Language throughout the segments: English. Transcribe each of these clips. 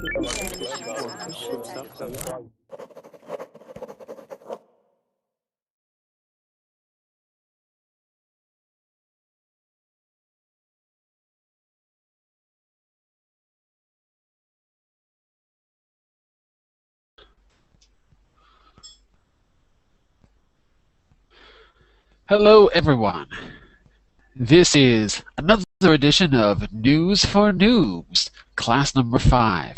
Hello everyone. This is another edition of News for Noobs, class number 5.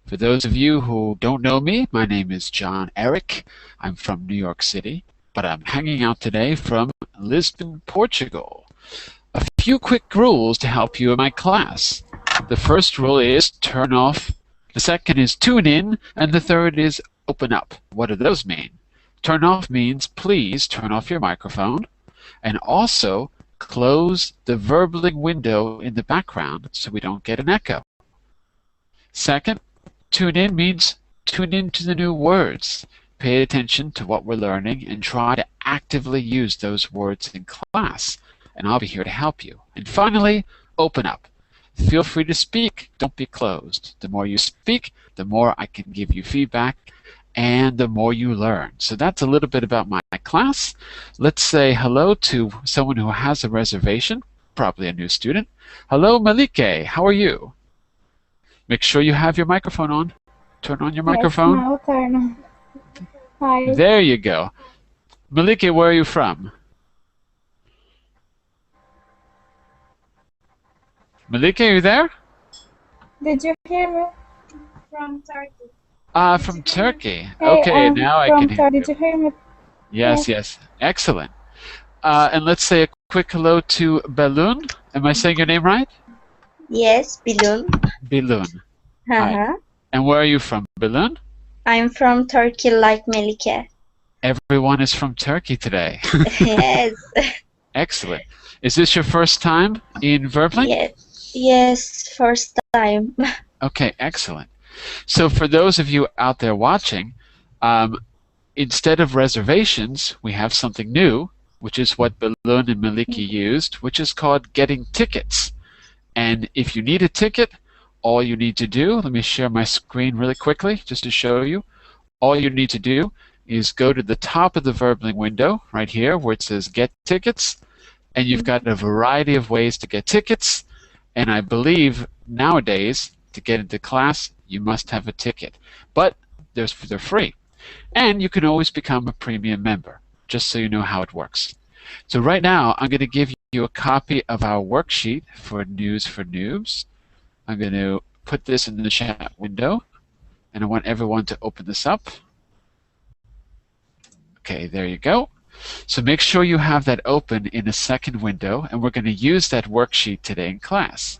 For those of you who don't know me, my name is Jon-Eric. I'm from New York City, but I'm hanging out today from Lisbon, Portugal. A few quick rules to help you in my class. The first rule is turn off, the second is tune in, and the third is open up. What do those mean? Turn off means please turn off your microphone, and also close the verbling window in the background so we don't get an echo. Second, tune in means tune in to the new words. Pay attention to what we're learning and try to actively use those words in class, and I'll be here to help you. And finally, open up. Feel free to speak, don't be closed. The more you speak, the more I can give you feedback and the more you learn. So that's a little bit about my class. Let's say hello to someone who has a reservation, probably a new student. Hello, Malike. How are you? Make sure you have your microphone on. Turn on your microphone. Yes, now turn on. Hi. There you go. Malike, where are you from? Malike, are you there? Did you hear me? From Turkey. From Turkey. Okay, now I can hear you. Did you hear me? Yes, yes. Excellent. And let's say a quick hello to Belun. Am I saying your name right? Yes, Bilun. Bilun. Hi. And where are you from, Bilun? I'm from Turkey, like Melike. Everyone is from Turkey today. Yes. Excellent. Is this your first time in Verbling? Yes. Yes, first time. Okay, excellent. So for those of you out there watching, instead of reservations, we have something new, which is what Belun and Maliki used, which is called getting tickets. And if you need a ticket, all you need to do, let me share my screen really quickly just to show you. All you need to do is go to the top of the Verbling window right here where it says Get Tickets, and you've got a variety of ways to get tickets. And I believe nowadays, to get into class, you must have a ticket. But they're free. And you can always become a premium member, just so you know how it works. So right now, I'm going to give you a copy of our worksheet for News for Noobs. I'm going to put this in the chat window, and I want everyone to open this up. Okay, there you go. So make sure you have that open in a second window, and we're going to use that worksheet today in class.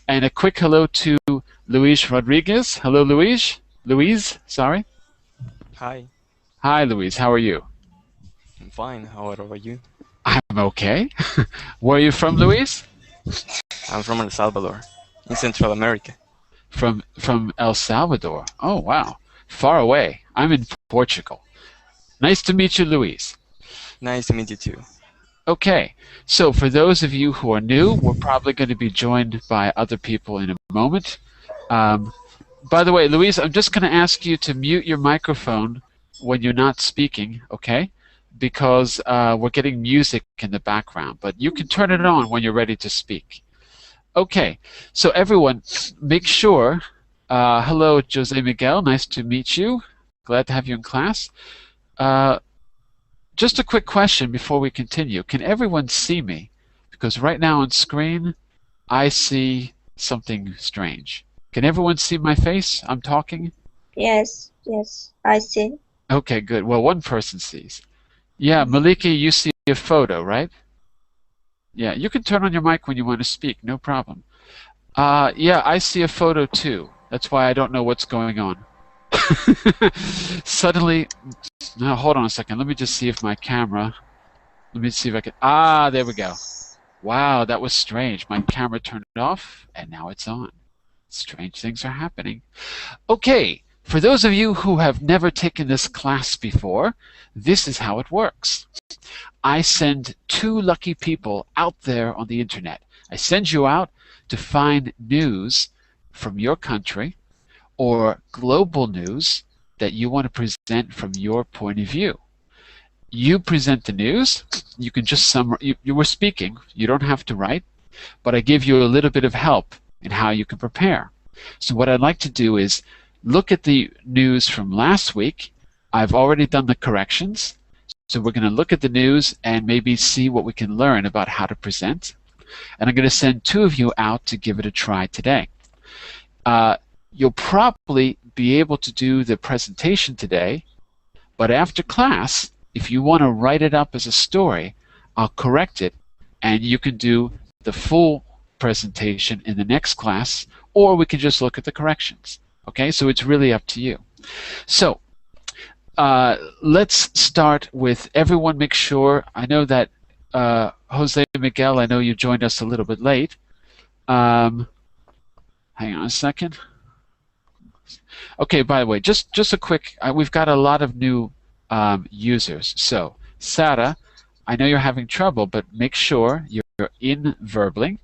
And a quick hello to Luis Rodriguez. Hello, Luis. Louise, sorry. Hi. Hi, Louise. How are you? I'm fine. How about you? I'm okay. Where are you from, Luis? I'm from El Salvador, in Central America. From El Salvador. Oh, wow. Far away. I'm in Portugal. Nice to meet you, Luis. Nice to meet you too. Okay, so for those of you who are new, we're probably going to be joined by other people in a moment. By the way, Louise, I'm just going to ask you to mute your microphone when you're not speaking, okay? Because we're getting music in the background, but you can turn it on when you're ready to speak. Okay, so everyone, make sure, hello, Jose Miguel, nice to meet you. Glad to have you in class. Just a quick question before we continue. Can everyone see me? Because right now on screen, I see something strange. Can everyone see my face? I'm talking? Yes, yes, I see. Okay, good. Well, one person sees. Yeah, Maliki, you see a photo, right? Yeah, you can turn on your mic when you want to speak, no problem. Yeah, I see a photo too. That's why I don't know what's going on. Suddenly, now hold on a second. Let me just see if my camera, let me see if I can, there we go. Wow, that was strange. My camera turned off and now it's on. Strange things are happening. Okay, for those of you who have never taken this class before, this is how it works. I send 2 lucky people out there on the internet. I send you out to find news from your country or global news that you want to present from your point of view. You present the news. You can just summarize. You were speaking. You don't have to write, but I give you a little bit of help in how you can prepare. So what I'd like to do is look at the news from last week. I've already done the corrections. So we're going to look at the news and maybe see what we can learn about how to present. And I'm going to send 2 of you out to give it a try today. You'll probably be able to do the presentation today, but after class, if you want to write it up as a story, I'll correct it, and you can do the full presentation in the next class, or we can just look at the corrections. Okay, so it's really up to you. So let's start with everyone. Make sure, I know that Jose Miguel, I know you joined us a little bit late. Hang on a second. Okay, by the way, just a quick, we've got a lot of new users. So, Sarah, I know you're having trouble, but make sure you're in Verbling.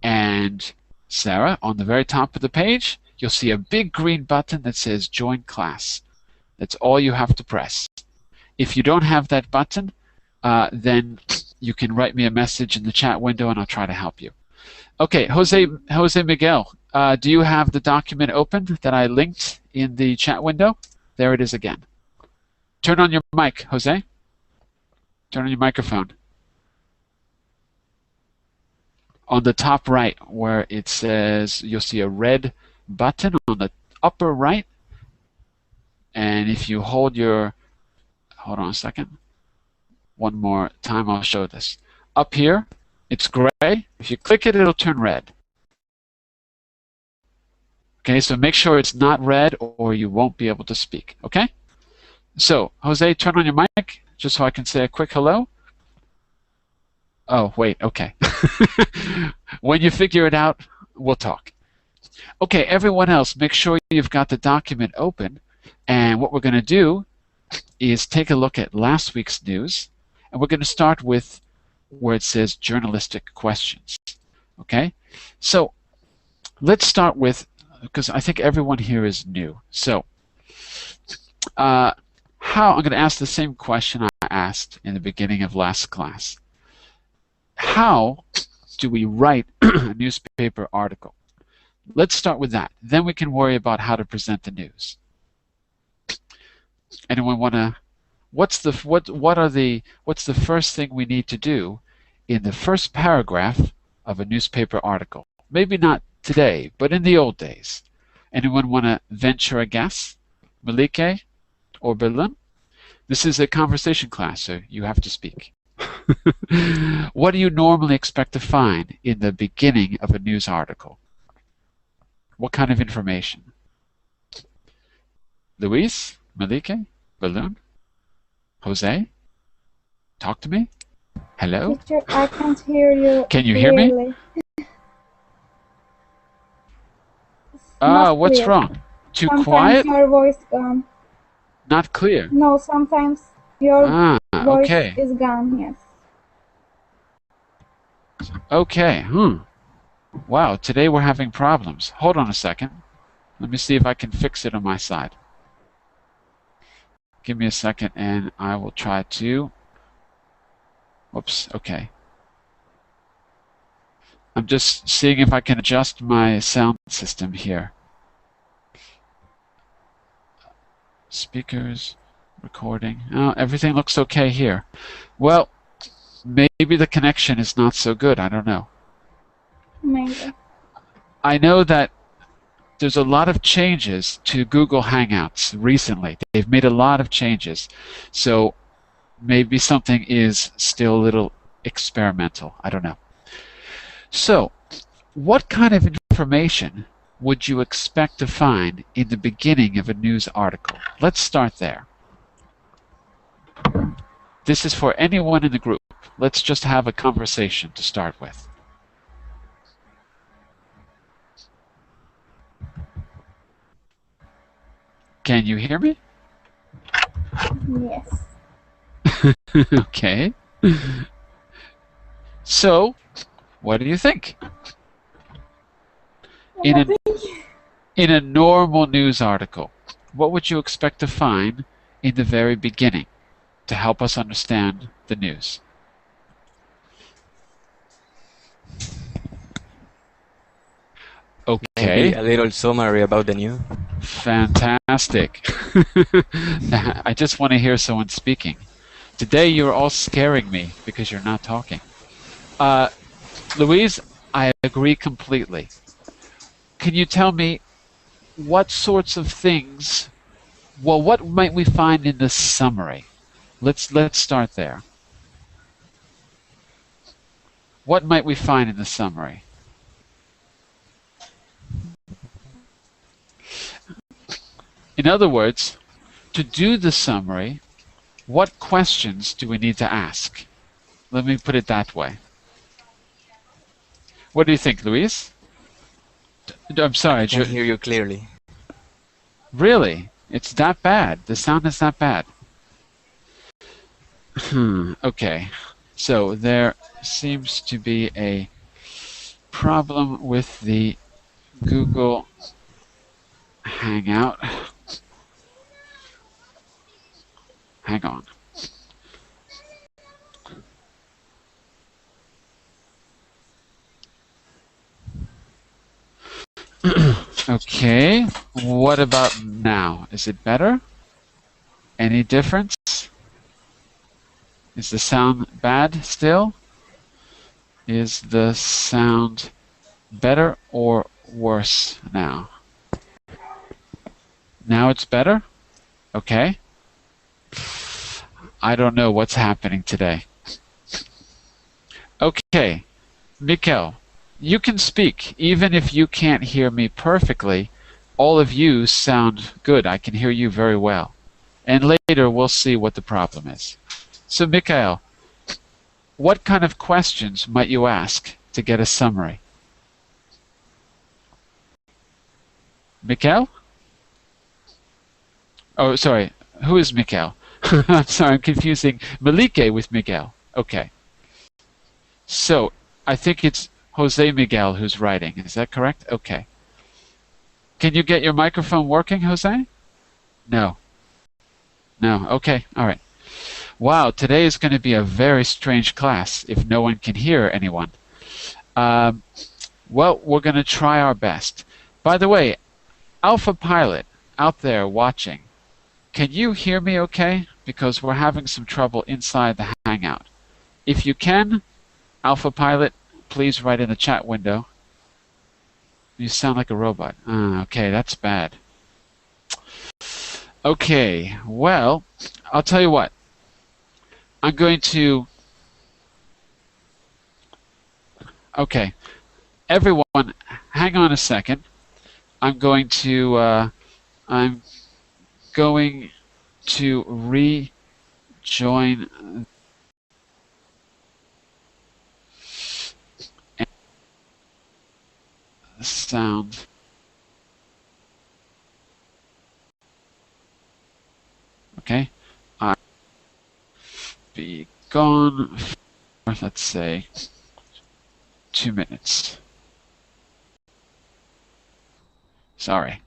And Sarah, on the very top of the page, you'll see a big green button that says Join Class. That's all you have to press. If you don't have that button, then you can write me a message in the chat window and I'll try to help you. Okay, Jose Miguel, do you have the document open that I linked in the chat window? There it is again. Turn on your mic, Jose. Turn on your microphone. On the top right where it says, you'll see a red button on the upper right. And if you hold your, hold on a second. One more time I'll show this. Up here, it's gray. If you click it, it'll turn red. Okay, so make sure it's not red or you won't be able to speak, okay? So, Jose, turn on your mic just so I can say a quick hello. Oh, wait, okay. When you figure it out, we'll talk. Okay, everyone else, make sure you've got the document open. And what we're going to do is take a look at last week's news. And we're going to start with where it says Journalistic Questions. Okay? So, let's start with, because I think everyone here is new. So, I'm going to ask the same question I asked in the beginning of last class. How do we write a newspaper article? Let's start with that. Then we can worry about how to present the news. Anyone want to? What's the first thing we need to do in the first paragraph of a newspaper article? Maybe not today, but in the old days. Anyone want to venture a guess? Malike or Berlin? This is a conversation class, so you have to speak. What do you normally expect to find in the beginning of a news article? What kind of information? Luis? Malike? Balloon? Jose? Talk to me? Hello? Teacher, I can't hear you. Can you hear me? What's wrong? Too Sometimes quiet? your voice gone. Not clear? No, sometimes your voice okay. is gone, yes. Okay, Wow, today we're having problems. Hold on a second. Let me see if I can fix it on my side. Give me a second and I will try to... Whoops, okay. I'm just seeing if I can adjust my sound system here. Speakers, recording. Oh, everything looks okay here. Well, maybe the connection is not so good. I don't know. Maybe. I know that there's a lot of changes to Google Hangouts recently. They've made a lot of changes. So maybe something is still a little experimental. I don't know. So, what kind of information would you expect to find in the beginning of a news article? Let's start there. This is for anyone in the group. Let's just have a conversation to start with. Can you hear me? Yes. Okay. So, what do you think? In In a normal news article, what would you expect to find in the very beginning to help us understand the news? Maybe Okay, a little summary about the news. fantastic. I just want to hear someone speaking. Today you're all scaring me because you're not talking. Uh, Louise, I agree completely. Can you tell me what sorts of things, well, what might we find in the summary? Let's start there. What might we find in the summary? In other words, to do the summary, what questions do we need to ask? Let me put it that way. What do you think, Luis? I'm sorry, I can hear you clearly. really? It's that bad? The sound is that bad? Okay. So there seems to be a problem with the Google Hangout. Hang on. Okay, what about now? Is it better? Any difference? Is the sound bad still? Is the sound better or worse now? Now it's better? Okay. I don't know what's happening today. Okay, Mikkel, you can speak. Even if you can't hear me perfectly, all of you sound good. I can hear you very well. And later we'll see what the problem is. So Mikhail, what kind of questions might you ask to get a summary? Mikhail? Oh, sorry. Who is Mikhail? I'm sorry, I'm confusing Malike with Miguel. Okay. So, I think it's Jose Miguel who's writing. Is that correct? Okay. Can you get your microphone working, Jose? No. No. Okay. All right. Wow, today is going to be a very strange class if no one can hear anyone. Um, well, we're going to try our best. By the way, Alpha Pilot out there watching, can you hear me okay? Because we're having some trouble inside the Hangout. If you can, Alpha Pilot, please write in the chat window. You sound like a robot. Okay, that's bad. Okay, well, I'll tell you what. I'm going to... Okay, everyone, hang on a second. I'm going to rejoin the sound. Okay, I'll be gone for, let's say, 2 minutes. Sorry.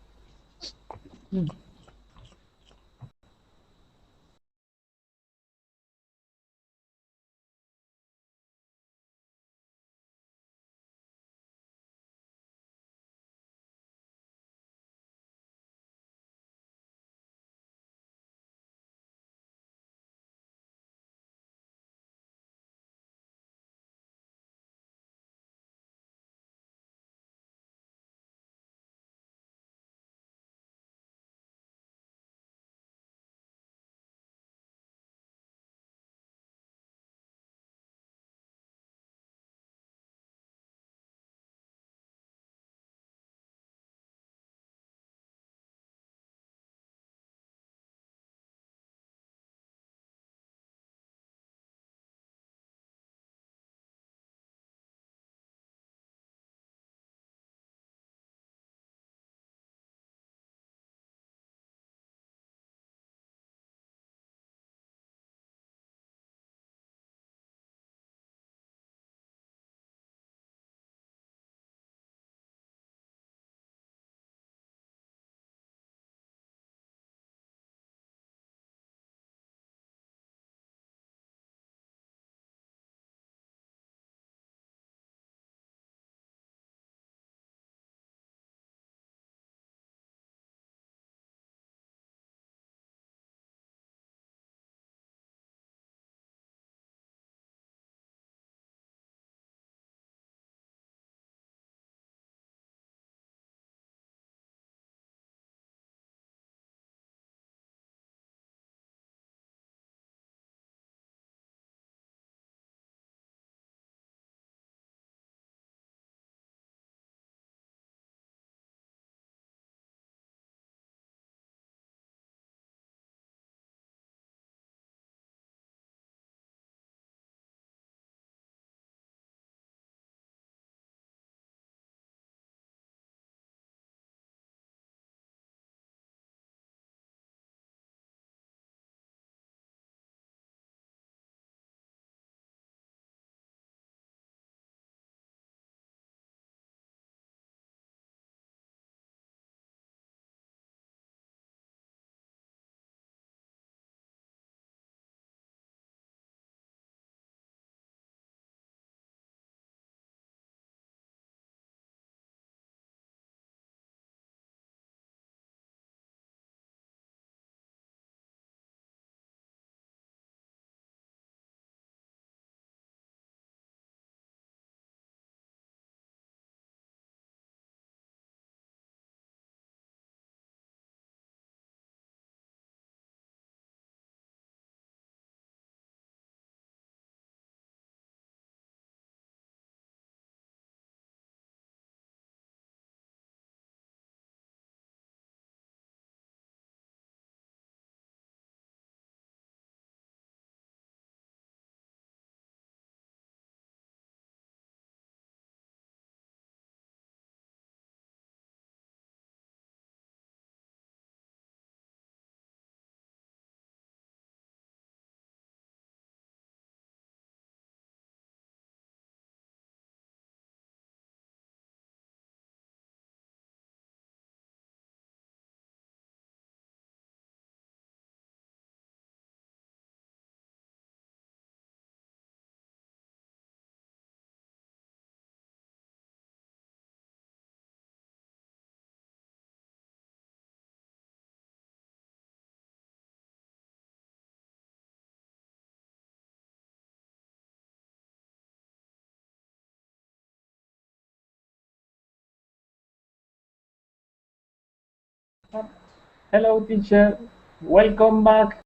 Hello, teacher. Welcome back.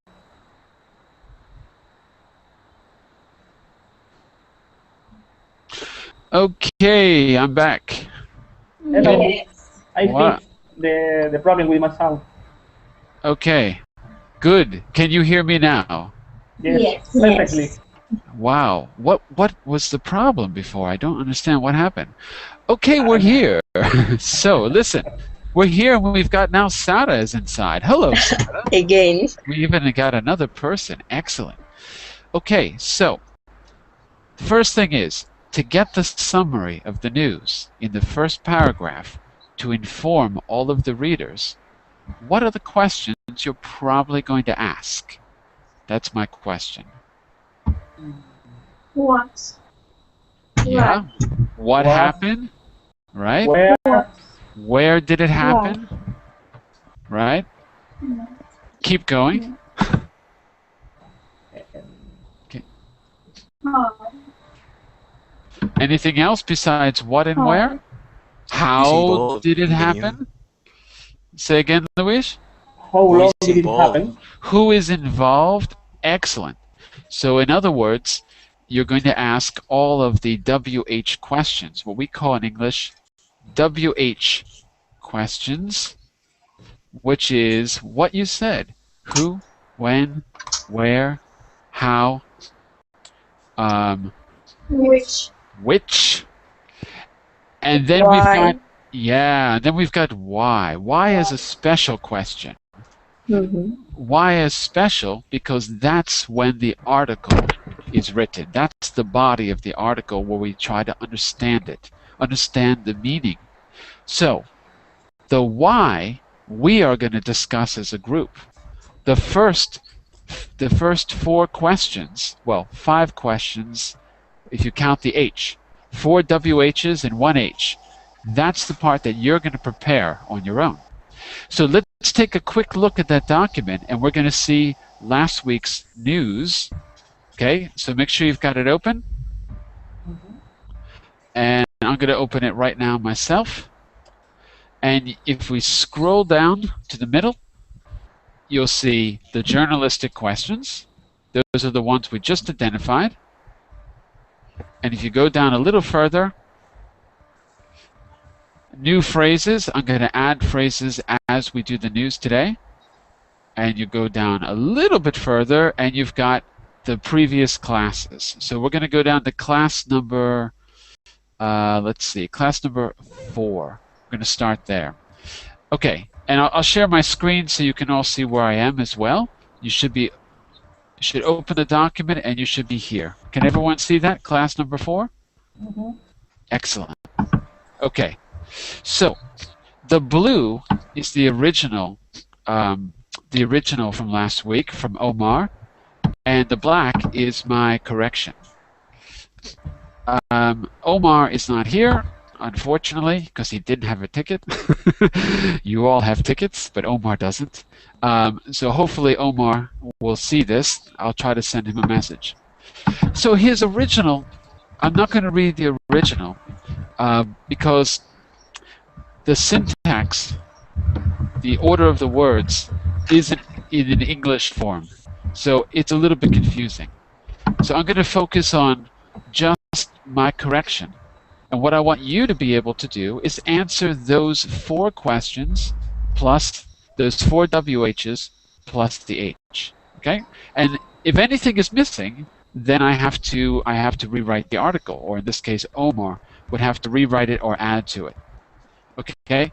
Okay, I'm back. Hello. Yes. I What? fixed the problem with my sound. Okay, good. Can you hear me now? Yes, Yes. perfectly. Yes. Wow. What was the problem before? I don't understand what happened. Okay, we're here. So listen, we're here and we've got now Sarah is inside. Hello, Sarah. Again. We even got another person. Excellent. Okay, so the first thing is to get the summary of the news in the first paragraph to inform all of the readers. What are the questions you're probably going to ask? That's my question. What? Yeah. What What? happened? Right? Where? Where did it happen? Right? Keep going. How? Anything else besides what and How? where? How involved did it in the happen? Say again, Luis. How Who long is did it involved? happen? Who is involved? Excellent. So in other words, you're going to ask all of the WH questions, what we call in English WH questions, which is what you said. Who, when, where, how, Which? which, and then Why? we've got why. Why is a special question. Mm-hmm. Why is special? Because that's when the article is written. That's the body of the article where we try to understand it, understand the meaning. So, the why we are going to discuss as a group. The first 4 questions, well, 5 questions if you count the H, 4 WHs and 1 H. That's the part that you're going to prepare on your own. So let's take a quick look at that document and we're going to see last week's news. Okay, so make sure you've got it open. And I'm going to open it right now myself. And if we scroll down to the middle, you'll see the journalistic questions. Those are the ones we just identified. And if you go down a little further, new phrases. I'm going to add phrases as we do the news today. And you go down a little bit further and you've got the previous classes. So we're going to go down to class number, let's see, class number 4. We're going to start there. Okay, and I'll share my screen so you can all see where I am as well. You should open the document and you should be here. Can everyone see that? Class number 4? Mm-hmm. Excellent. Okay. So, the blue is the original from last week from Omar, and the black is my correction. Omar is not here, unfortunately, because he didn't have a ticket. You all have tickets, but Omar doesn't. So hopefully Omar will see this. I'll try to send him a message. So his original, I'm not going to read the original because the syntax, the order of the words, isn't in an English form. So it's a little bit confusing. So I'm going to focus on just my correction. And what I want you to be able to do is answer those 4 questions plus those 4 WHs plus the H. Okay? And if anything is missing, then I have to rewrite the article, or in this case Omar would have to rewrite it or add to it. Okay?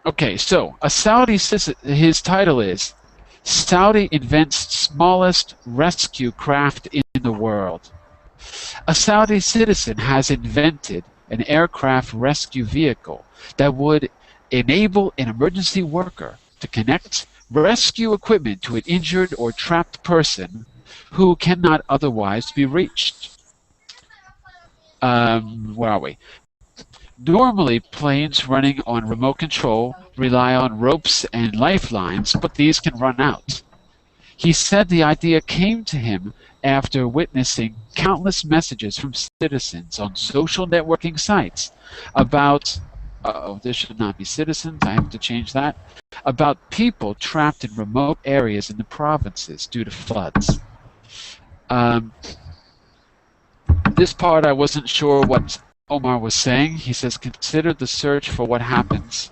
Okay, so a Saudi his title is Saudi invents smallest rescue craft in the world. A Saudi citizen has invented an aircraft rescue vehicle that would enable an emergency worker to connect rescue equipment to an injured or trapped person who cannot otherwise be reached. Where are we? Normally, planes running on remote control rely on ropes and lifelines, but these can run out. He said the idea came to him after witnessing countless messages from citizens on social networking sites about Uh-oh, this should not be citizens. I have to change that. About people trapped in remote areas in the provinces due to floods. This part I wasn't sure what Omar was saying. He says, consider the search for what happens.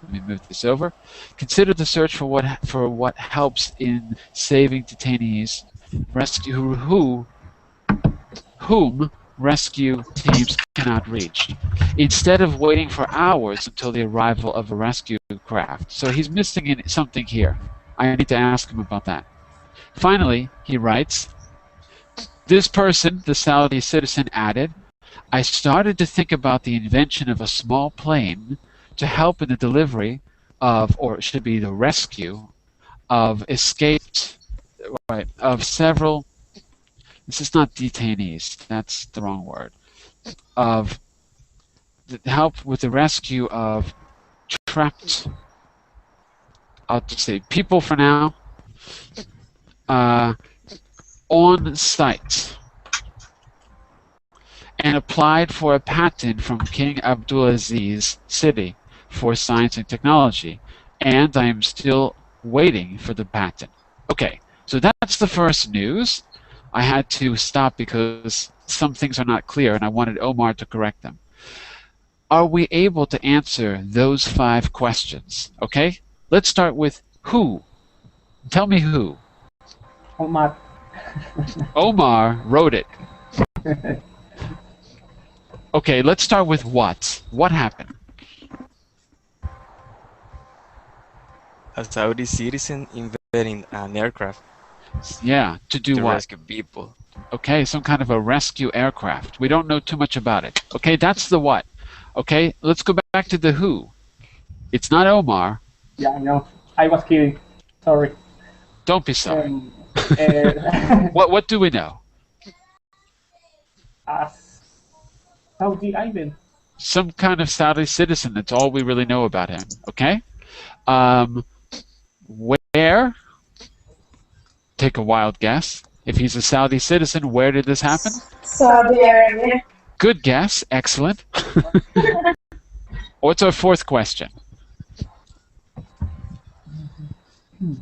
Let me move this over. Consider the search for what helps in saving detainees, whom rescue teams cannot reach, instead of waiting for hours until the arrival of a rescue craft. So he's missing something here. I need to ask him about that. Finally, he writes, this person, the Saudi citizen, added, I started to think about the invention of a small plane to help in the delivery of, or it should be the rescue, of several, this is not detainees, that's the wrong word, of help with the rescue of trapped, I'll just say people for now, on site, and applied for a patent from King Abdulaziz City for science and technology, and I am still waiting for the patent. Okay, so that's the first news. I had to stop because some things are not clear and I wanted Omar to correct them. Are we able to answer those 5 questions? Okay, let's start with who. Tell me who. Omar. Omar wrote it. Okay, let's start with what. What happened? A Saudi citizen inventing an aircraft Yeah, to do to what? rescue people. Okay, some kind of a rescue aircraft. We don't know too much about it. Okay, that's the what. Okay, let's go back to the who. It's not Omar. Yeah, I know. I was kidding. Sorry. Don't be sorry. Uh, What do we know? as Saudi Ivan. Some kind of Saudi citizen. That's all we really know about him. Okay? Where? Take a wild guess. If he's a Saudi citizen, where did this happen? Saudi Arabia. Good guess. Excellent. What's our 4th question?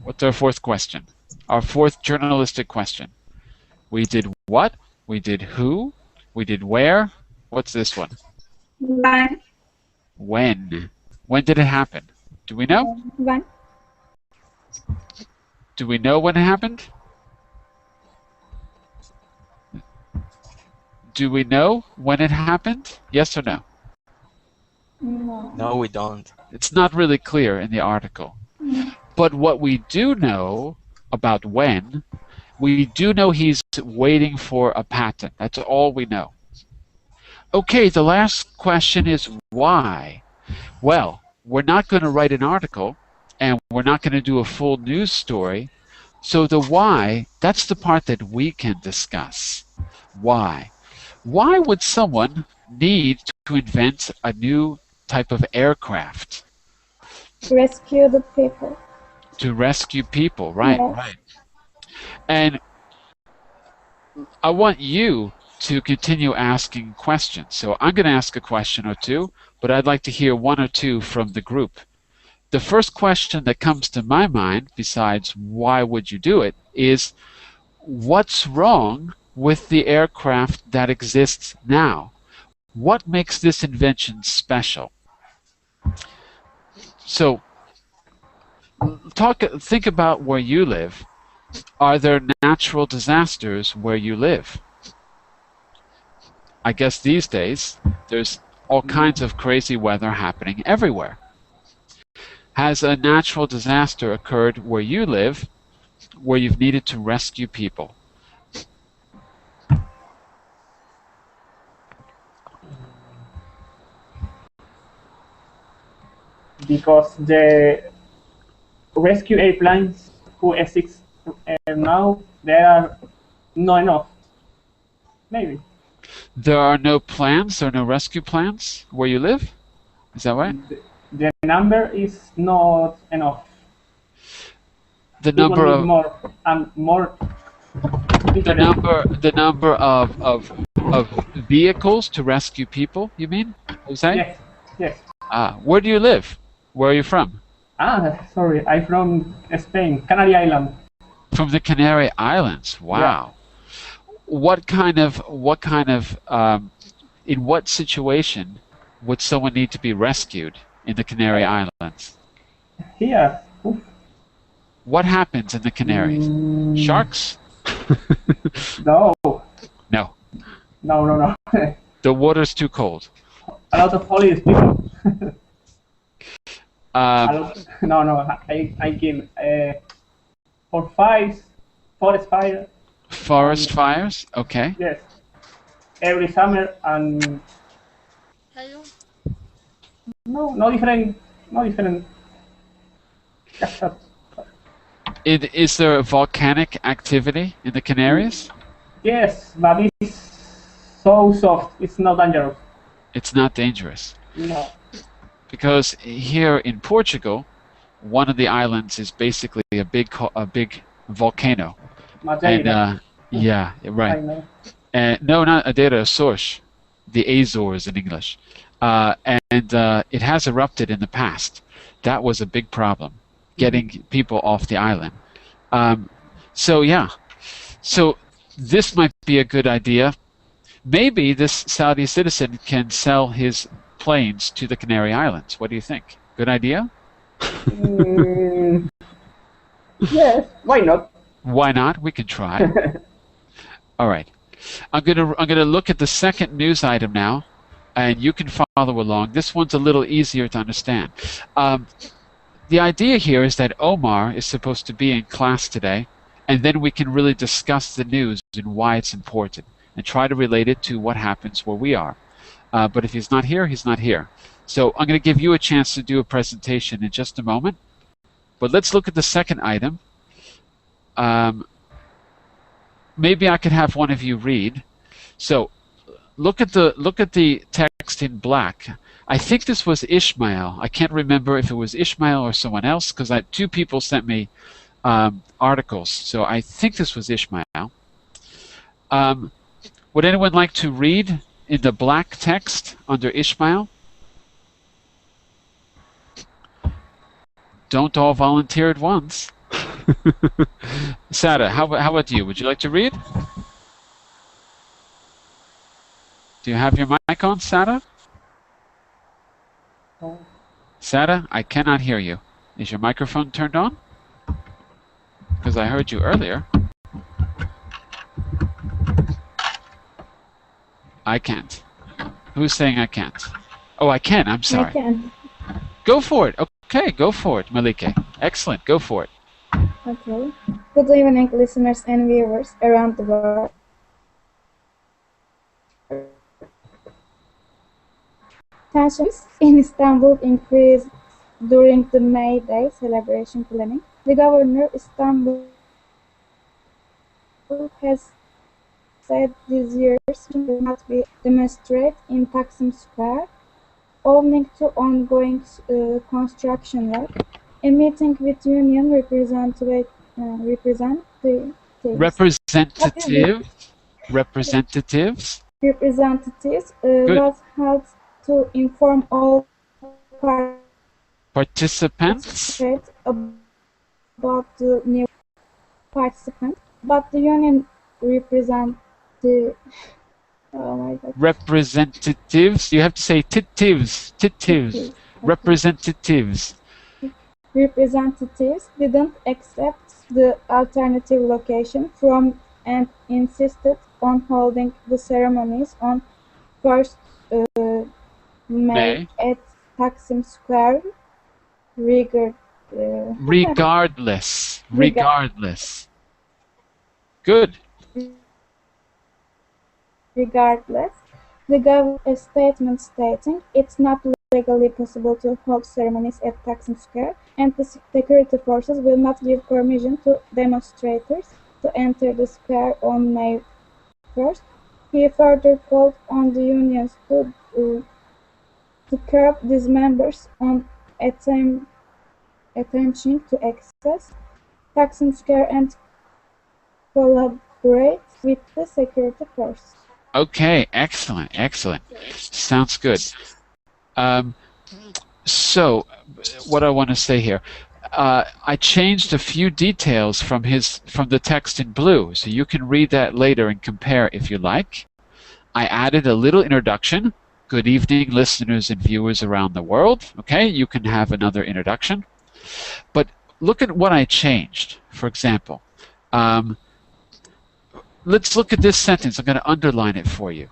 What's our 4th question? Our 4th journalistic question. We did what? We did who? We did where? What's this one? When? When? When did it happen? Do we know? When? Do we know when it happened? Do we know when it happened? Yes or no? No. No, we don't. It's not really clear in the article. But what we do know about when, we do know he's waiting for a patent. That's all we know. Okay, the last question is why? Well, we're not going to write an article, and we're not going to do a full news story. So the why, that's the part that we can discuss. Why? Why would someone need to invent a new type of aircraft? Rescue the people. To rescue people, right, Yes. right. And I want you to continue asking questions. So I'm going to ask a question or two, but I'd like to hear 1 or 2 from the group. The first question that comes to my mind, besides why would you do it, is what's wrong with the aircraft that exists now? What makes this invention special? So think about where you live. Are there natural disasters where you live? I guess these days there's all kinds of crazy weather happening everywhere. Has a natural disaster occurred where you live, where you've needed to rescue people? Because the rescue airplanes who exist now, there are not enough. Maybe. There are no plans, there are no rescue plans where you live? Is that right? The number is not enough. The People number need of more and more. the number of vehicles to rescue people, you mean? Is that? Yes, yes. Where do you live? Where are you from? Sorry, I'm from Spain, Canary Island. From the Canary Islands. Yeah. Wow. What kind of in what situation would someone need to be rescued in the Canary Islands? Here. Oof. What happens in the Canaries? Sharks? No. No. No. The water's too cold. A lot of police people. Um, I give for fires, forest fire. Forest fires? Okay. Yes, every summer and no different. Is there a volcanic activity in the Canaries? Yes, but it's so soft. It's not dangerous. It's not dangerous. No. Because here in Portugal, one of the islands is basically a big volcano. Madeira. And yeah, I right. know. No, not Madeira, Açores, the Azores in English. And it has erupted in the past. That was a big problem, getting people off the island. So yeah, so this might be a good idea. Maybe this Saudi citizen can sell his planes to the Canary Islands. What do you think? Good idea? Yes, why not? Why not? We can try. All right. I'm gonna look at the second news item now, and you can follow along. This one's a little easier to understand. The idea here is that Omar is supposed to be in class today, and then we can really discuss the news and why it's important, and try to relate it to what happens where we are. But if he's not here, he's not here. So I'm going to give you a chance to do a presentation in just a moment. But let's look at the second item. Maybe I could have one of you read. So look at the text in black. I think this was Ishmael. I can't remember if it was Ishmael or someone else, because two people sent me articles. So I think this was Ishmael. Would anyone like to read in the black text under Ishmael? Don't all volunteer at once. Sada, how about you? Would you like to read? Do you have your mic on, Sada? Sada, I cannot hear you. Is your microphone turned on? Because I heard you earlier. I can't. Who's saying I can't? Oh, I can. I'm sorry. I can. Go for it. Okay, go for it, Malike. Excellent. Go for it. Okay. Good evening, listeners and viewers around the world. Tensions in Istanbul increased during the May Day celebration planning. The governor of Istanbul has said this year's will not be demonstrated in Taksim Square, owing to ongoing construction work. A meeting with union representatives was held to inform all participants about the new participants, but the union representatives, you have to say titives, Okay. representatives. Representatives didn't accept the alternative location from and insisted on holding the ceremonies on 1st May at Taksim Square, regardless. Good. Regardless, the government a statement stating it's not legally possible to hold ceremonies at Taksim Square, and the security forces will not give permission to demonstrators to enter the square on May 1st. He further called on the unions to curb these members on attempting to access Taksim Square and collaborate with the security force. Okay, excellent. Sounds good. So, what I want to say here, I changed a few details from the text in blue, so you can read that later and compare if you like. I added a little introduction. Good evening, listeners and viewers around the world. Okay, you can have another introduction. But look at what I changed. For example, let's look at this sentence. I'm going to underline it for you.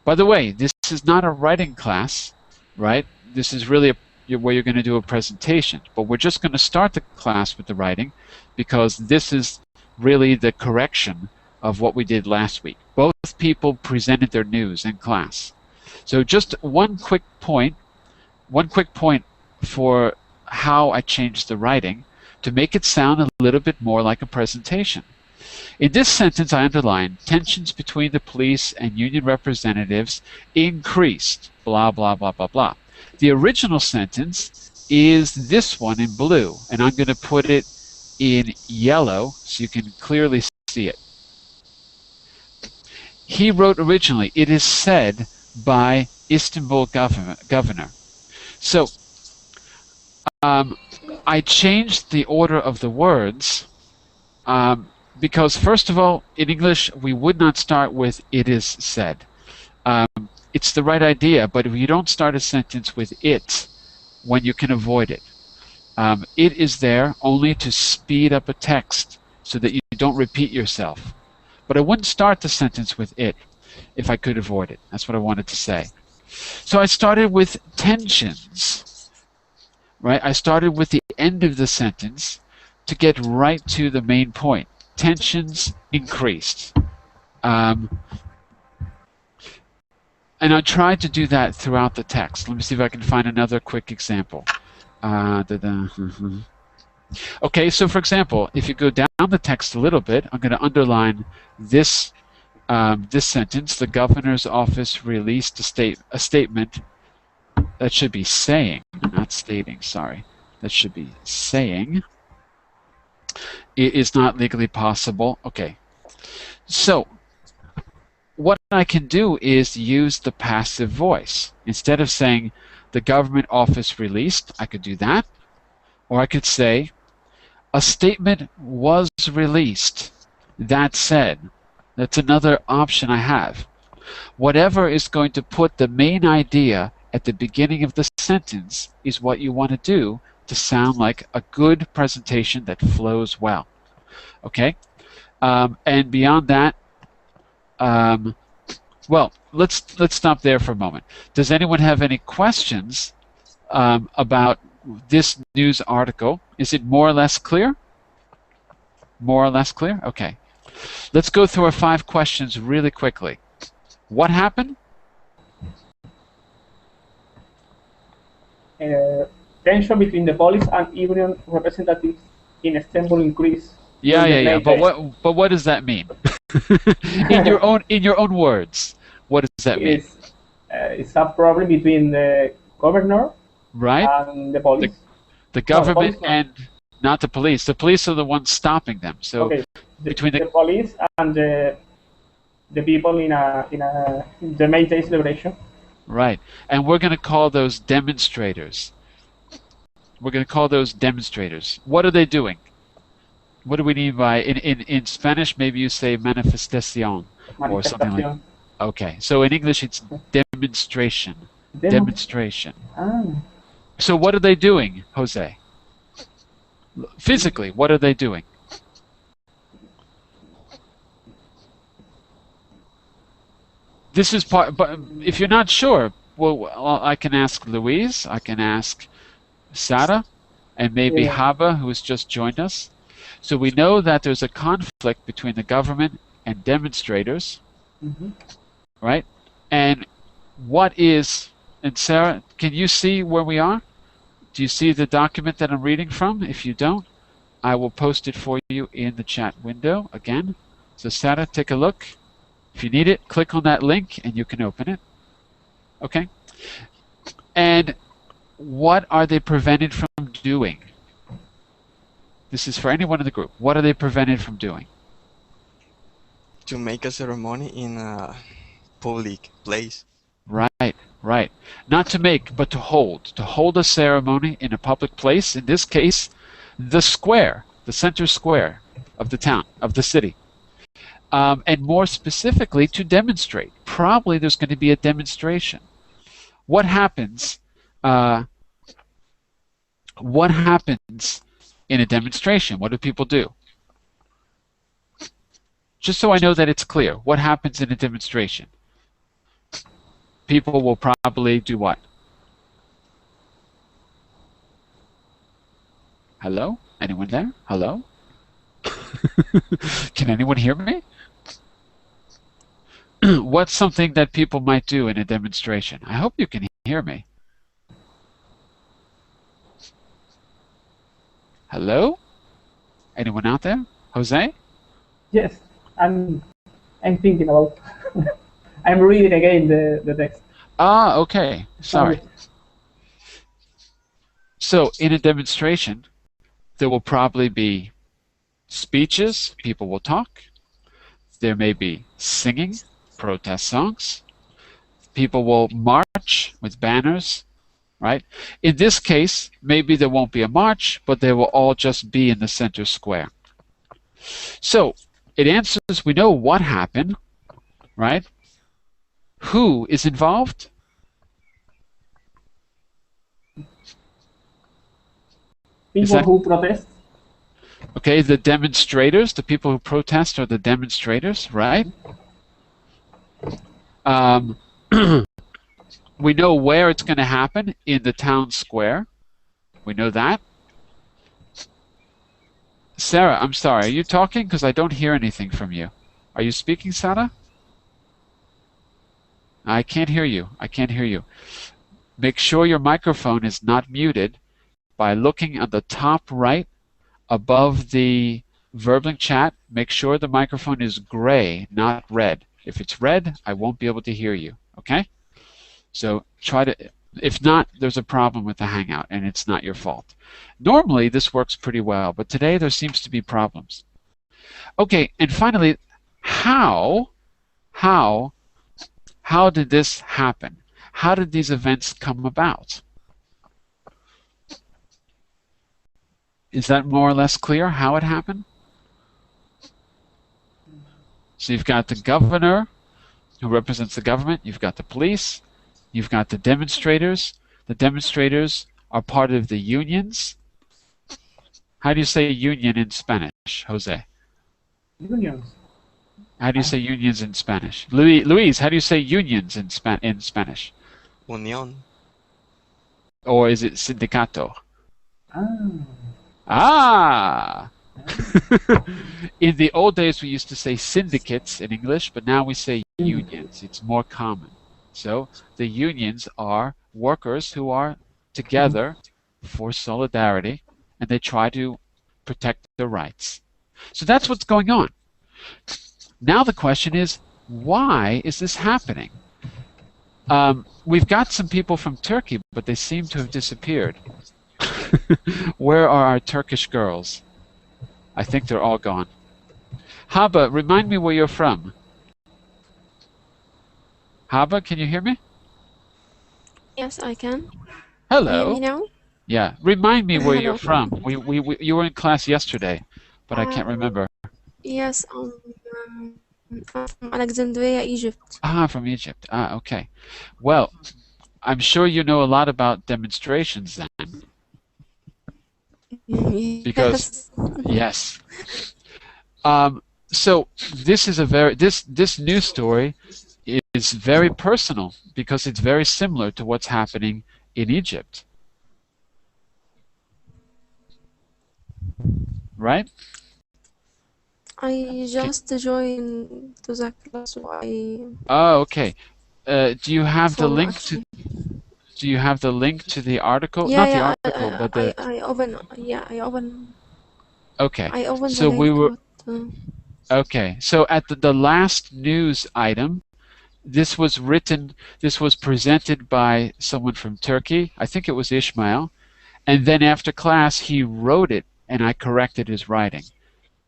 By the way, this is not a writing class, right? This is really where you're going to do a presentation. But we're just going to start the class with the writing because this is really the correction of what we did last week. Both people presented their news in class. So just one quick point for how I changed the writing to make it sound a little bit more like a presentation. In this sentence, I underlined tensions between the police and union representatives increased, blah, blah, blah, blah, blah. The original sentence is this one in blue, and I'm going to put it in yellow so you can clearly see it. He wrote originally, it is said by Istanbul governor. So I changed the order of the words because, first of all, in English, we would not start with it is said. It's the right idea, but if you don't start a sentence with it when you can avoid it, it is there only to speed up a text so that you don't repeat yourself. But I wouldn't start the sentence with it if I could avoid it. That's what I wanted to say. So I started with tensions, right? I started with the end of the sentence to get right to the main point. Tensions increased. And I tried to do that throughout the text. Let me see if I can find another quick example. Okay, so for example, if you go down the text a little bit, I'm going to underline this this sentence. The governor's office released a statement that should be saying, not stating, sorry. That should be saying it is not legally possible. Okay, so what I can do is use the passive voice. Instead of saying the government office released, I could do that. Or I could say a statement was released. That said, that's another option I have. Whatever is going to put the main idea at the beginning of the sentence is what you want to do to sound like a good presentation that flows well. Okay? And beyond that, well, let's stop there for a moment. Does anyone have any questions about this news article? Is it more or less clear? More or less clear? Okay. Let's go through our 5 questions really quickly. What happened? Tension between the police and union representatives in Istanbul increased. Yeah. But what does that mean? in your own words, what does that mean? It's a problem between the governor, right, and the police. The government and not the police. The police are the ones stopping them. So okay. between the police and the people in the May Day celebration. Right, and we're going to call those demonstrators. We're going to call those demonstrators. What are they doing? What do we mean by in Spanish? Maybe you say manifestación or something like that. Okay, so in English it's demonstration. Demonstration. So what are they doing, Jose? Physically, what are they doing? This is part, but if you're not sure, well, I can ask Louise, I can ask Sarah, and maybe Haba, who has just joined us. So we know that there's a conflict between the government and demonstrators, right? And what is, and Sarah, can you see where we are? Do you see the document that I'm reading from? If you don't, I will post it for you in the chat window again. So Sarah, take a look. If you need it, click on that link and you can open it. Okay? And what are they prevented from doing? This is for anyone in the group. What are they prevented from doing? To make a ceremony in a public place. Right, right. Not to make, but to hold. To hold a ceremony in a public place, in this case, the square, the center square of the town, of the city. And more specifically, to demonstrate. Probably there's going to be a demonstration. What happens? What happens in a demonstration? What do people do? Just so I know that it's clear, what happens in a demonstration? People will probably do what? Hello? Anyone there? Hello? Can anyone hear me? What's something that people might do in a demonstration? I hope you can hear me. Hello? Anyone out there? Jose? Yes, I'm thinking about. I'm reading again the text. Ah, okay. Sorry. So in a demonstration, there will probably be speeches, people will talk. There may be singing, protest songs. People will march with banners, right? In this case, maybe there won't be a march, but they will all just be in the center square. So it answers, we know what happened, right? Who is involved? People who protest. Okay, the demonstrators, the people who protest are the demonstrators, right? We know where it's going to happen, in the town square. We know that. Sarah, I'm sorry, are you talking? Because I don't hear anything from you. Are you speaking, Sarah? I can't hear you. I can't hear you. Make sure your microphone is not muted by looking at the top right above the verbling chat. Make sure the microphone is gray, not red. If it's red, I won't be able to hear you, okay? So try to, if not, there's a problem with the Hangout and it's not your fault. Normally this works pretty well, but today there seems to be problems. Okay, and finally, how did this happen? How did these events come about? Is that more or less clear how it happened? So you've got the governor who represents the government, you've got the police, you've got the demonstrators. The demonstrators are part of the unions. How do you say union in Spanish, Jose? Unions. How do you say unions in Spanish? Luis, how do you say unions in Spanish? Unión. Or is it sindicato? Ah. Ah! In the old days, we used to say syndicates in English, but now we say unions. It's more common. So the unions are workers who are together for solidarity, and they try to protect their rights. So that's what's going on. Now the question is, why is this happening? We've got some people from Turkey, but they seem to have disappeared. Where are our Turkish girls? I think they're all gone. Haba, remind me where you're from. Haba, can you hear me? Yes, I can. Hello. Hear me now? Yeah, remind me where Hello. you're from. You were in class yesterday, but I can't remember. Yes, I'm from Alexandria, Egypt. Ah, from Egypt. Ah, okay. Well, I'm sure you know a lot about demonstrations then. Because yes. So this is a very this news story is very personal because it's very similar to what's happening in Egypt. Right? I just joined to the class, so I Oh, okay. Do you have the follow link actually. do you have the link to the article? Yeah, Not the yeah, article, but the I open, yeah, I open okay. the So link, we were but, okay. So at the last news item, this was presented by someone from Turkey. I think it was Ishmael. And then after class, he wrote it, and I corrected his writing.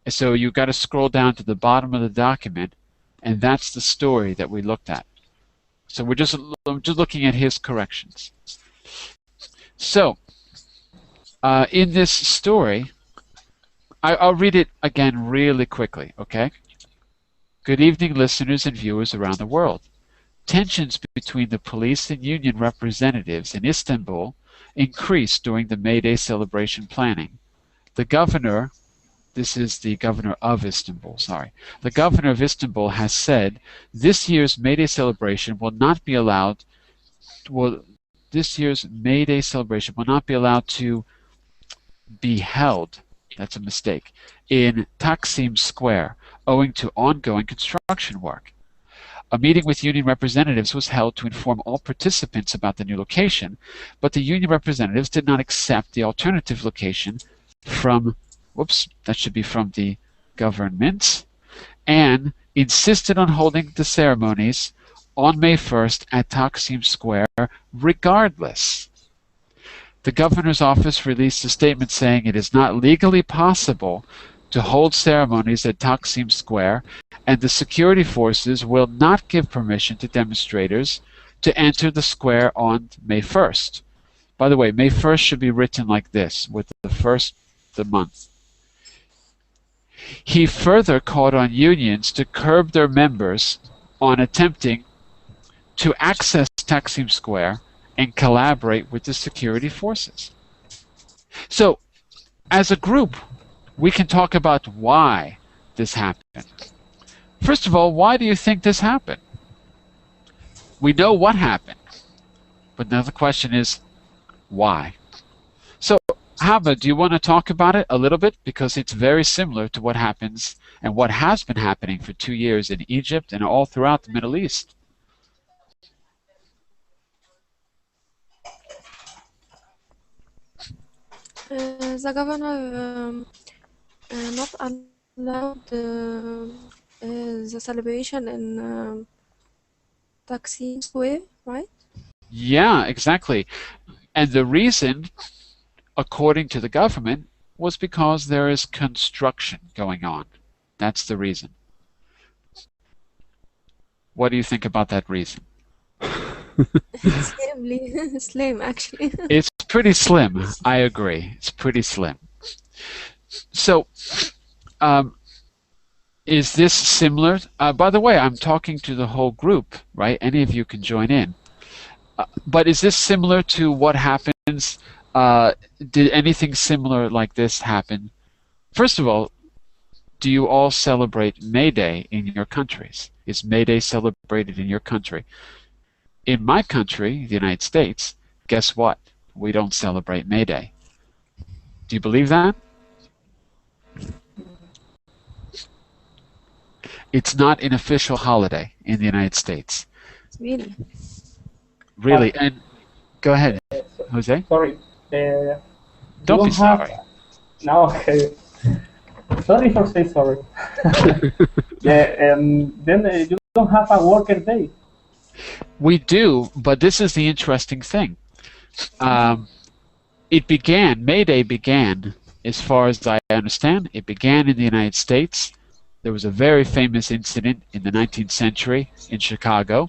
So you got to scroll down to the bottom of the document, and that's the story that we looked at. So I'm just looking at his corrections. So, in this story, I'll read it again really quickly, okay? Good evening, listeners and viewers around the world. Tensions between the police and union representatives in Istanbul increased during the May Day celebration planning. The governor, this is the governor of Istanbul, sorry. The governor of Istanbul has said this year's May Day celebration will not be allowed, this year's May Day celebration will not be allowed to be held, that's a mistake, in Taksim Square, owing to ongoing construction work. A meeting with union representatives was held to inform all participants about the new location, but the union representatives did not accept the alternative location from, that should be from the government, and insisted on holding the ceremonies on May 1st at Taksim Square regardless. The governor's office released a statement saying it is not legally possible to hold ceremonies at Taksim Square, and the security forces will not give permission to demonstrators to enter the square on May 1st. By the way, May 1st should be written like this, with the first the month. He further called on unions to curb their members on attempting to access Taksim Square and collaborate with the security forces. So, as a group, we can talk about why this happened. First of all, why do you think this happened? We know what happened, but now the question is, why? So, Hava, do you want to talk about it a little bit? Because it's very similar to what happens and what has been happening for 2 years in Egypt and all throughout the Middle East. The governor not allowed the celebration in Taksim Square, right? Yeah, exactly. And the reason, according to the government, was because there is construction going on. That's the reason. What do you think about that reason? Slim, actually. It's pretty slim. I agree. It's pretty slim. So, is this similar? By the way, I'm talking to the whole group, right? Any of you can join in. But is this similar to what happens? Did anything similar like this happen? First of all, do you all celebrate May Day in your countries? Is May Day celebrated in your country? In my country, the United States, guess what? We don't celebrate May Day. Do you believe that? It's not an official holiday in the United States. Really? Really? And go ahead, Jose. Sorry. Don't be sorry. No, okay. Sorry for saying sorry. Yeah, then you don't have a worker day. We do, but this is the interesting thing. May Day began, as far as I understand, it began in the United States. There was a very famous incident in the 19th century in Chicago.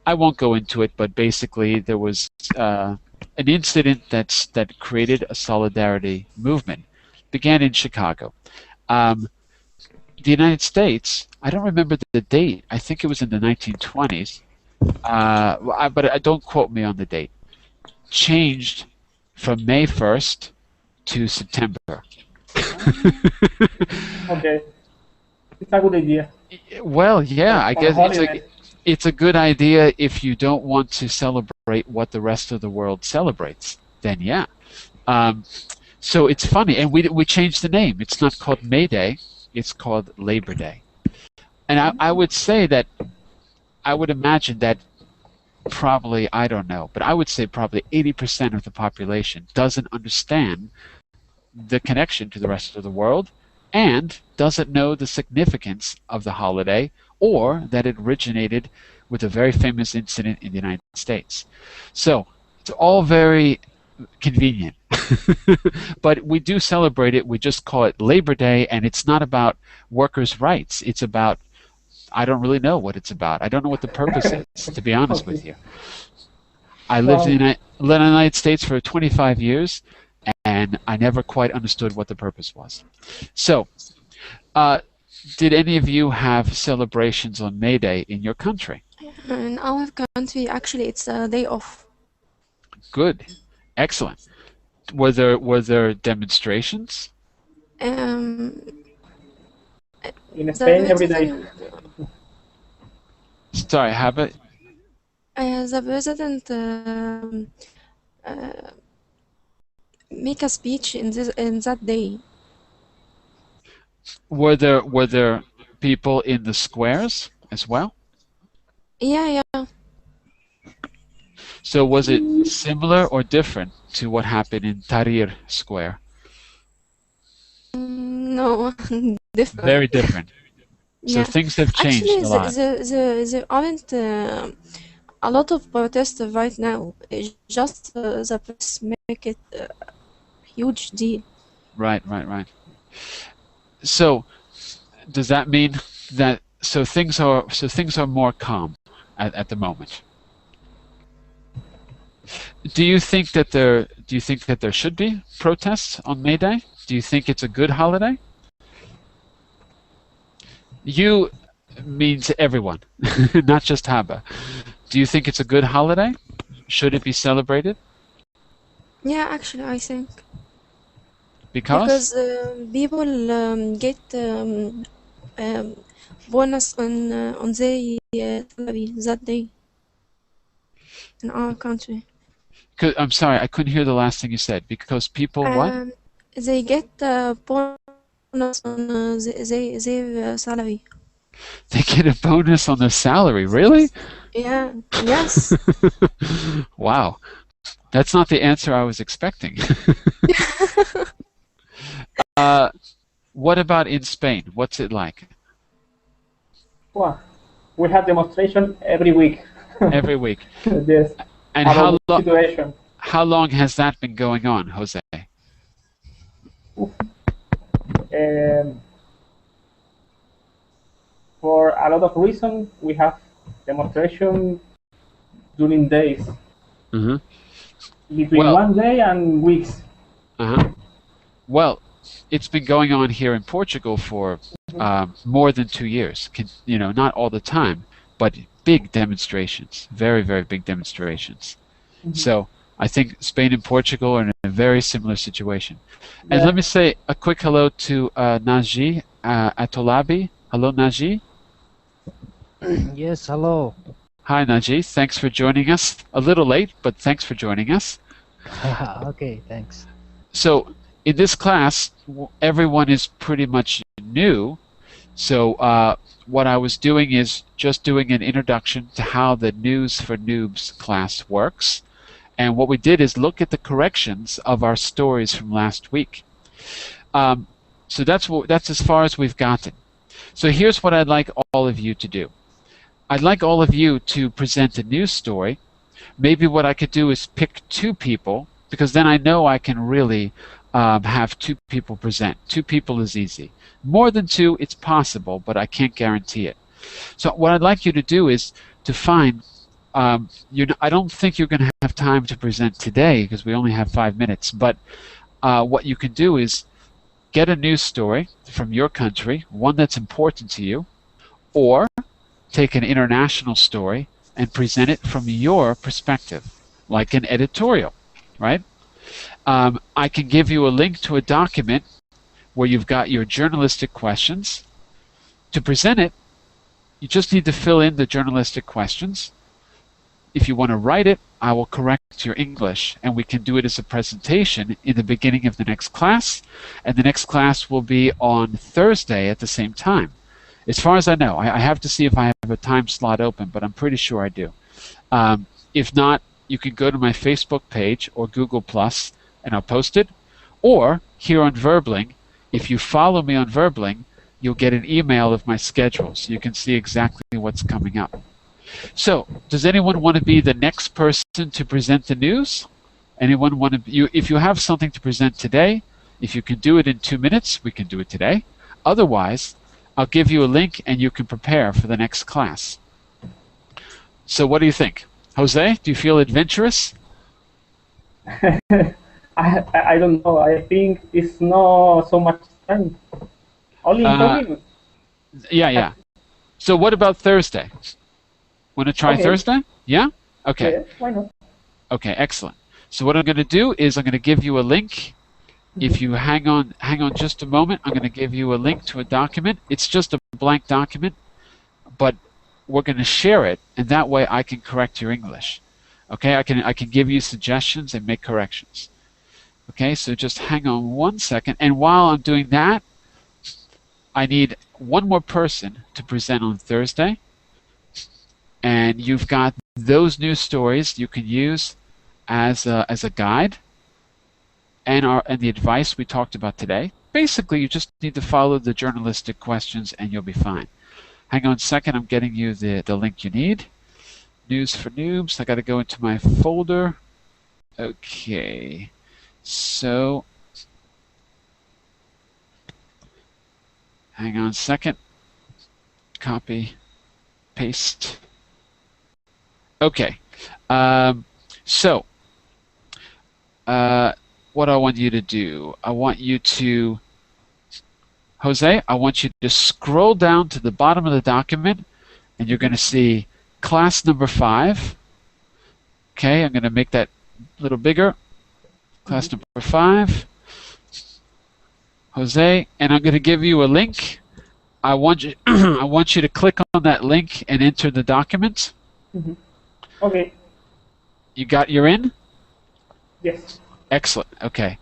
I won't go into it, but basically there was an incident that created a solidarity movement. It began in Chicago. The United States, I don't remember the date. I think it was in the 1920s. But don't quote me on the date. Changed from May 1st to September. Okay. It's a good idea. Well, yeah, I guess it's a good idea if you don't want to celebrate what the rest of the world celebrates. Then yeah. So it's funny, and we changed the name. It's not called May Day. It's called Labor Day. And I would say that I would imagine that probably, I don't know, but I would say probably 80% of the population doesn't understand the connection to the rest of the world and doesn't know the significance of the holiday or that it originated with a very famous incident in the United States. So it's all very convenient. But we do celebrate it. We just call it Labor Day, and it's not about workers' rights. It's about I don't really know what it's about. I don't know what the purpose is, to be honest with you. I lived Well, in the United States for 25 years, and I never quite understood what the purpose was. So, did any of you have celebrations on May Day in your country? In our country, actually, it's a day off. Good. Excellent. Were there demonstrations? Um, in the Spain, every day. president, Sorry, Habit. the president uh, make a speech in that day. Were there people in the squares as well? Yeah, yeah. So was it similar or different to what happened in Tahrir Square? No, different. Very different. So Yeah. things have changed Actually, a lot. there aren't a lot of protests right now. It's just the press make it a huge deal. Right. So does that mean that things are more calm at the moment? Do you think that there should be protests on May Day? Do you think it's a good holiday? You means everyone, not just Haba. Do you think it's a good holiday? Should it be celebrated? Yeah, actually, I think Because? because people get bonus on their salary that day in our country. I'm sorry, I couldn't hear the last thing you said. Because people what? They get bonus on their salary. They get a bonus on their salary, really? Yeah, yes. Wow. That's not the answer I was expecting. What about in Spain? What's it like? Well, we have demonstration every week. Every week. Yes. And About the situation. how long has that been going on, Jose? For a lot of reasons, we have demonstration during days, Mm-hmm. between Well- one day and weeks. Uh-huh. Well, it's been going on here in Portugal for more than 2 years. Not all the time, but big demonstrations, very, very big demonstrations. So I think Spain and Portugal are in a very similar situation. And Yeah. let me say a quick hello to Naji Atolabi. Hello, Naji. Yes, hello. Hi, Naji. Thanks for joining us. A little late, but thanks for joining us. Okay, thanks. So in this class, everyone is pretty much new. So what I was doing is just doing an introduction to how the News for Noobs class works. And what we did is look at the corrections of our stories from last week. So that's as far as we've gotten. So here's what I'd like all of you to do. I'd like all of you to present a news story. Maybe what I could do is pick 2 people, because then I know I can really have 2 people present. 2 people is easy. More than 2, it's possible, but I can't guarantee it. So what I'd like you to do is to find, I don't think you're going to have time to present today because we only have 5 minutes, but what you can do is get a news story from your country, one that's important to you, or take an international story and present it from your perspective, like an editorial, right? I can give you a link to a document where you've got your journalistic questions. To present it, you just need to fill in the journalistic questions. If you want to write it, I will correct your English, and we can do it as a presentation in the beginning of the next class, and the next class will be on Thursday at the same time. As far as I know, I have to see if I have a time slot open, but I'm pretty sure I do. If not, you can go to my Facebook page or Google+, and I'll post it. Or here on Verbling, if you follow me on Verbling, you'll get an email of my schedule, so you can see exactly what's coming up. So, does anyone want to be the next person to present the news? Anyone want to? If you have something to present today, if you can do it in 2 minutes, we can do it today. Otherwise, I'll give you a link and you can prepare for the next class. So what do you think? Jose, do you feel adventurous? I don't know. I think it's not so much time. Only 30 minutes. Yeah. So what about Thursday? Want to try Okay. Thursday? Yeah? Okay. Yeah, why not? Okay, excellent. So what I'm going to do is I'm going to give you a link. If you hang on just a moment, I'm going to give you a link to a document. It's just a blank document, but we're going to share it, and that way I can correct your English. Okay, I can give you suggestions and make corrections. Okay, so just hang on 1 second. And while I'm doing that, I need one more person to present on Thursday. And you've got those news stories you can use as a guide and the advice we talked about today. Basically, you just need to follow the journalistic questions and you'll be fine. Hang on a second, I'm getting you the link you need. News for Noobs. I got to go into my folder. Okay, so hang on a second. Copy, paste. Okay, so what I want you to do, I want you to, Jose, I want you to scroll down to the bottom of the document and you're going to see class number 5. Okay, I'm going to make that a little bigger. Class number 5. Jose, and I'm going to give you a link. I want you I want you to click on that link and enter the document. Okay. You're in? Yes. Excellent. Okay.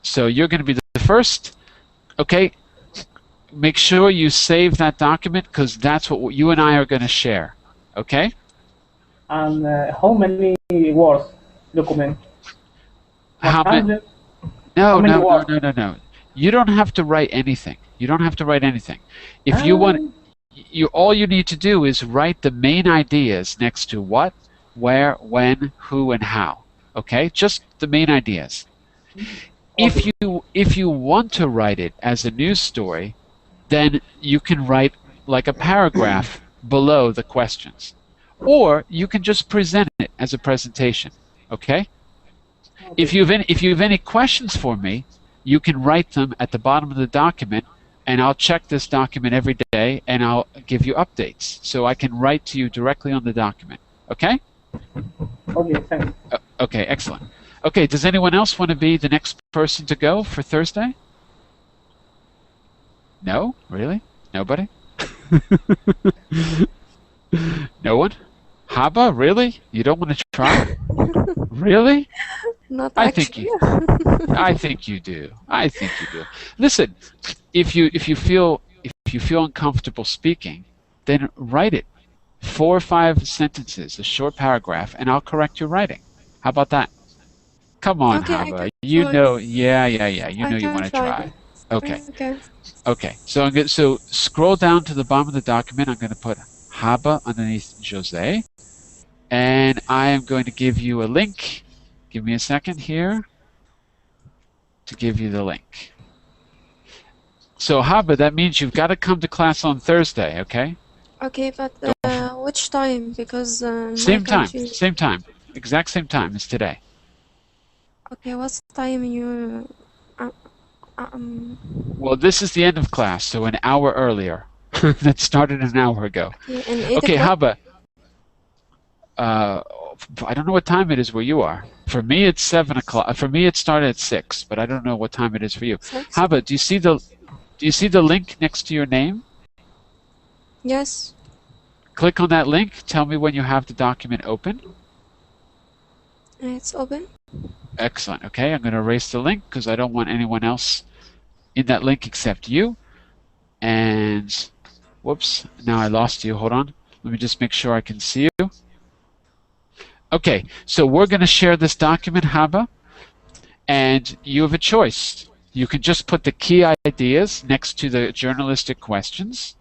So you're going to be the first. Okay. Make sure you save that document because that's what you and I are going to share. Okay? And how many words document? How many? 100? No, many no, no, words? no, no, no. You don't have to write anything. You don't have to write anything. If you want, all you need to do is write the main ideas next to what, where, when, who, and how. Okay? Just the main ideas. Okay. If you want to write it as a news story, then you can write like a paragraph below the questions. Or you can just present it as a presentation. Okay? If you have any questions for me, you can write them at the bottom of the document, and I'll check this document every day, and I'll give you updates. So I can write to you directly on the document. Okay? Okay, thanks. Okay, excellent. Okay, does anyone else want to be the next person to go for Thursday? No? Really? Nobody? No one? Haba, really? You don't want to try? Really? Not I think actually. you. I think you do. I think you do. Listen, if you feel uncomfortable speaking, then write it. 4 or 5 sentences, a short paragraph, and I'll correct your writing. How about that? Come on, Okay, I Haba. can You try. know, yeah. You I know you can want to try. try. Okay. Okay. Okay. So so scroll down to the bottom of the document. I'm going to put Haba underneath Jose, and I am going to give you a link. Give me a second here to give you the link. So Haba, that means you've got to come to class on Thursday, okay? Okay, but which time? Because my Same time, country. same time, exact same time as today. Okay, what's time you? Well, this is the end of class, so an hour earlier. That started an hour ago. Okay, and 8 Okay, o'clock? Haba. I don't know what time it is where you are. For me, it's 7 o'clock. For me, it started at 6, but I don't know what time it is for you. 6? Haba, do you see the link next to your name? Yes. Click on that link. Tell me when you have the document open. It's open. Excellent. Okay, I'm going to erase the link because I don't want anyone else in that link except you. And whoops, now I lost you. Hold on. Let me just make sure I can see you. Okay, so we're going to share this document, Haba, and you have a choice. You can just put the key ideas next to the journalistic questions,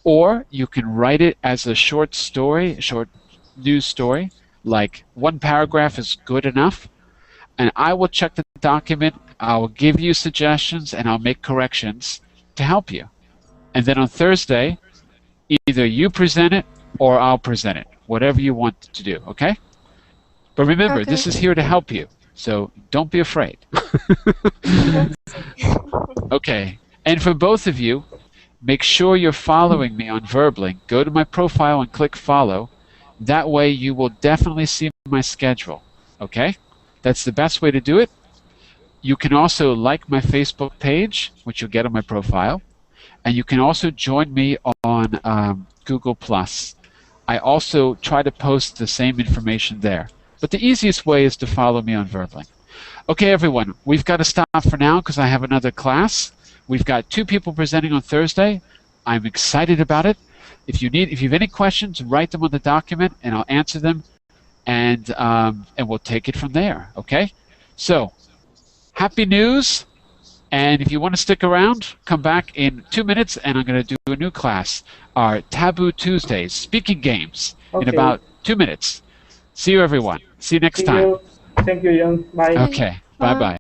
or you can write it as a short story, a short news story, like 1 paragraph is good enough, and I will check the document, I'll give you suggestions, and I'll make corrections to help you. And then on Thursday, either you present it or I'll present it, whatever you want to do, okay? But remember, Okay. this is here to help you, so don't be afraid. Okay, and for both of you, make sure you're following me on Verbling. Go to my profile and click follow. That way you will definitely see my schedule, okay? That's the best way to do it. You can also like my Facebook page, which you'll get on my profile, and you can also join me on Google+. I also try to post the same information there. But the easiest way is to follow me on Verbling. Okay, everyone, we've got to stop for now because I have another class. We've got 2 people presenting on Thursday. I'm excited about it. If you have any questions, write them on the document and I'll answer them, and we'll take it from there, okay? So, happy news, and if you want to stick around, come back in 2 minutes and I'm going to do a new class, our Taboo Tuesdays, speaking games, in about 2 minutes. See you, everyone. See you next time. Thank you, Jon. Bye. Okay, bye-bye.